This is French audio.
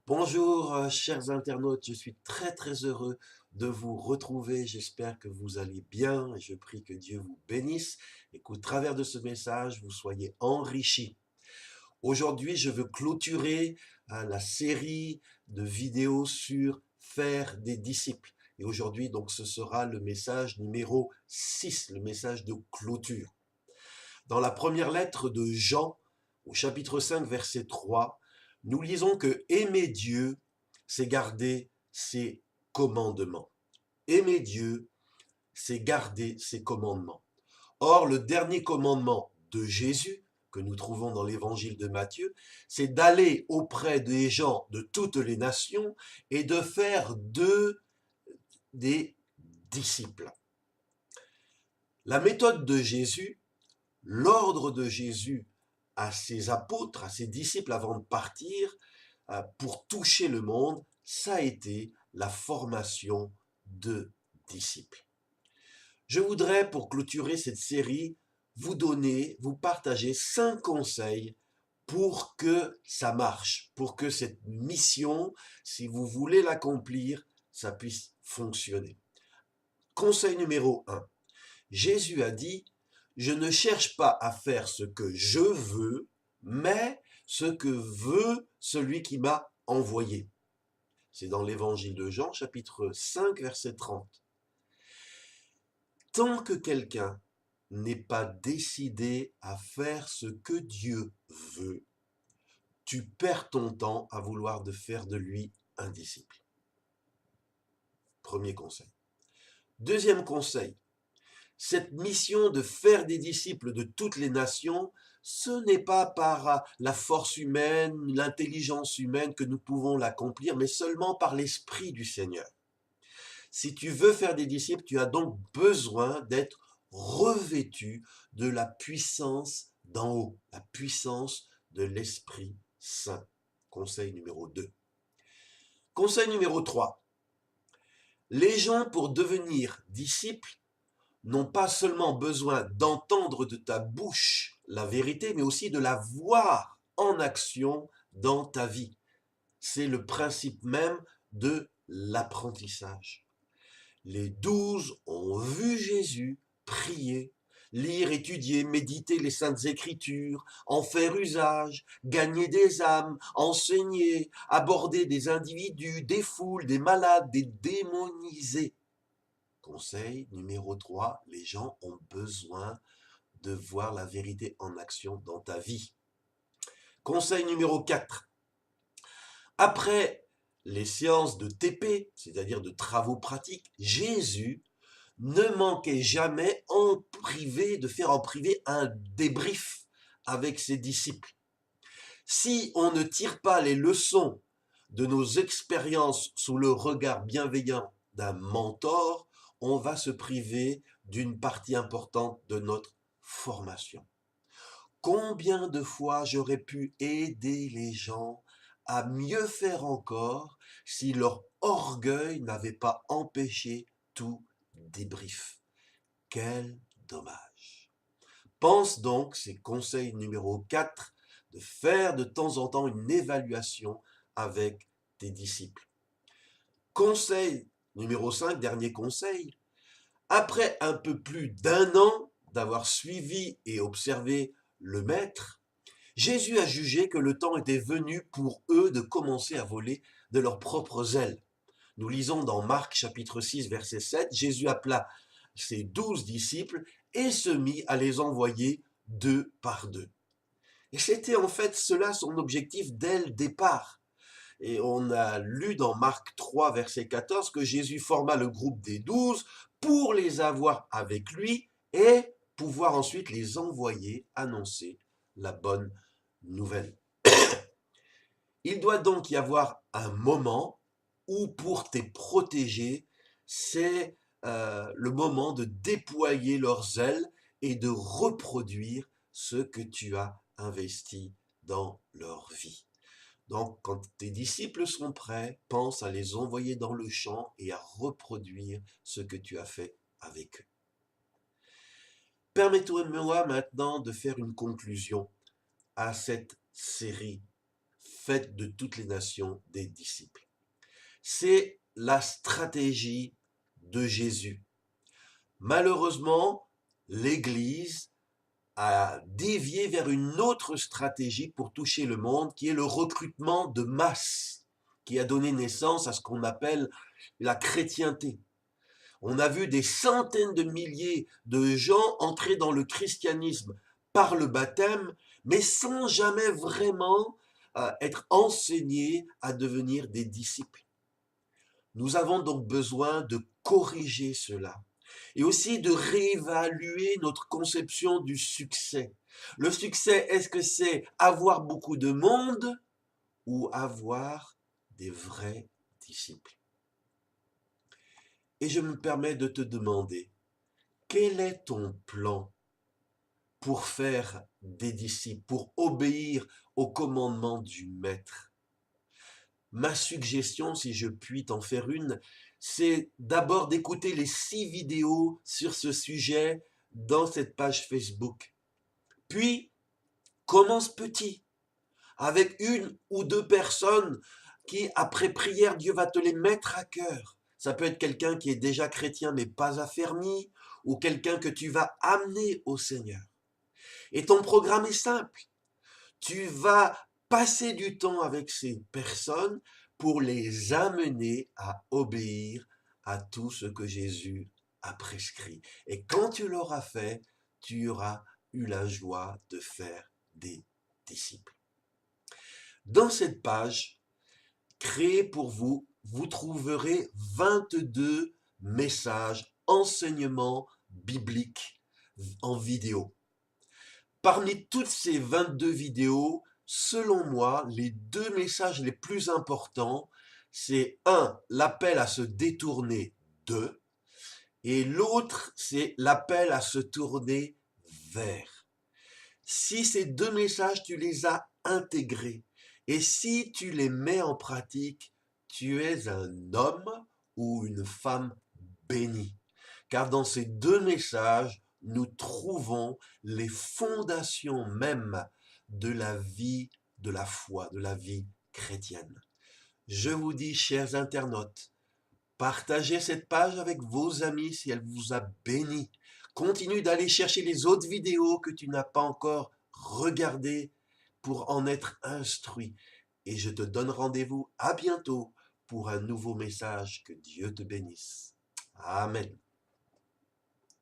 Bonjour, chers internautes, je suis très heureux de vous retrouver. J'espère que vous allez bien et je prie que Dieu vous bénisse et qu'au travers de ce message, vous soyez enrichis. Aujourd'hui, je veux clôturer la série de vidéos sur faire des disciples. Et aujourd'hui, donc, ce sera le message numéro 6, le message de clôture. Dans la première lettre de Jean, au chapitre 5, verset 3, nous lisons que aimer Dieu, c'est garder ses commandements. Aimer Dieu, c'est garder ses commandements. Or, le dernier commandement de Jésus, que nous trouvons dans l'évangile de Matthieu, c'est d'aller auprès des gens de toutes les nations et de faire d'eux des disciples. La méthode de Jésus, l'ordre de Jésus à ses apôtres, à ses disciples avant de partir pour toucher le monde, ça a été la formation de disciples. Je voudrais, pour clôturer cette série, vous partager 5 conseils pour que ça marche, pour que cette mission, si vous voulez l'accomplir, ça puisse fonctionner. Conseil numéro 1. Jésus a dit, je ne cherche pas à faire ce que je veux, mais ce que veut celui qui m'a envoyé. C'est dans l'évangile de Jean, chapitre 5, verset 30. Tant que quelqu'un n'est pas décidé à faire ce que Dieu veut, tu perds ton temps à vouloir de faire de lui un disciple. Premier conseil. Deuxième conseil. Cette mission de faire des disciples de toutes les nations, ce n'est pas par la force humaine, l'intelligence humaine que nous pouvons l'accomplir, mais seulement par l'Esprit du Seigneur. Si tu veux faire des disciples, tu as donc besoin d'être revêtu de la puissance d'en haut, la puissance de l'Esprit Saint. Conseil numéro 2. Conseil numéro 3. Les gens, pour devenir disciples, n'ont pas seulement besoin d'entendre de ta bouche la vérité, mais aussi de la voir en action dans ta vie. C'est le principe même de l'apprentissage. Les 12 ont vu Jésus prier, lire, étudier, méditer les saintes écritures, en faire usage, gagner des âmes, enseigner, aborder des individus, des foules, des malades, des démonisés. Conseil numéro 3, les gens ont besoin de voir la vérité en action dans ta vie. Conseil numéro 4, après les séances de TP, c'est-à-dire de travaux pratiques, Jésus ne manquait jamais en privé de faire en privé un débrief avec ses disciples. Si on ne tire pas les leçons de nos expériences sous le regard bienveillant d'un mentor, on va se priver d'une partie importante de notre formation. Combien de fois j'aurais pu aider les gens à mieux faire encore si leur orgueil n'avait pas empêché tout débrief. Quel dommage. Pense donc, c'est conseil numéro 4, de faire de temps en temps une évaluation avec tes disciples. Conseil numéro 5, dernier conseil, après un peu plus d'1 an d'avoir suivi et observé le maître, Jésus a jugé que le temps était venu pour eux de commencer à voler de leurs propres ailes. Nous lisons dans Marc chapitre 6 verset 7, Jésus appela ses 12 disciples et se mit à les envoyer 2 par 2. Et c'était en fait cela son objectif dès le départ. Et on a lu dans Marc 3 verset 14 que Jésus forma le groupe des 12 pour les avoir avec lui et pouvoir ensuite les envoyer annoncer la bonne nouvelle. Il doit donc y avoir un moment où pour tes protégés, c'est le moment de déployer leurs ailes et de reproduire ce que tu as investi dans leur vie. Donc, quand tes disciples sont prêts, pense à les envoyer dans le champ et à reproduire ce que tu as fait avec eux. Permettez-moi maintenant de faire une conclusion à cette série. faites de toutes les nations des disciples. C'est la stratégie de Jésus. Malheureusement, l'Église a dévié vers une autre stratégie pour toucher le monde, qui est le recrutement de masse, qui a donné naissance à ce qu'on appelle la chrétienté. On a vu des centaines de milliers de gens entrer dans le christianisme par le baptême, mais sans jamais vraiment être enseignés à devenir des disciples. Nous avons donc besoin de corriger cela et aussi de réévaluer notre conception du succès. Le succès, est-ce que c'est avoir beaucoup de monde ou avoir des vrais disciples? Et je me permets de te demander, quel est ton plan pour faire des disciples, pour obéir au commandement du Maître? Ma suggestion, si je puis t'en faire une, c'est d'abord d'écouter les 6 vidéos sur ce sujet dans cette page Facebook. Puis, commence petit, avec une ou deux personnes qui, après prière, Dieu va te les mettre à cœur. Ça peut être quelqu'un qui est déjà chrétien mais pas affermi, ou quelqu'un que tu vas amener au Seigneur. Et ton programme est simple. Tu vas passer du temps avec ces personnes pour les amener à obéir à tout ce que Jésus a prescrit. Et quand tu l'auras fait, tu auras eu la joie de faire des disciples. Dans cette page, créée pour vous, vous trouverez 22 messages, enseignements bibliques en vidéo. Parmi toutes ces 22 vidéos, selon moi, les 2 messages les plus importants, c'est un, l'appel à se détourner de, et l'autre, c'est l'appel à se tourner vers. Si ces 2 messages, tu les as intégrés, et si tu les mets en pratique, tu es un homme ou une femme bénie. Car dans ces 2 messages, nous trouvons les fondations même de la vie, de la foi, de la vie chrétienne. Je vous dis, chers internautes, partagez cette page avec vos amis si elle vous a béni. Continue d'aller chercher les autres vidéos que tu n'as pas encore regardées pour en être instruit. Et je te donne rendez-vous à bientôt pour un nouveau message. Que Dieu te bénisse. Amen.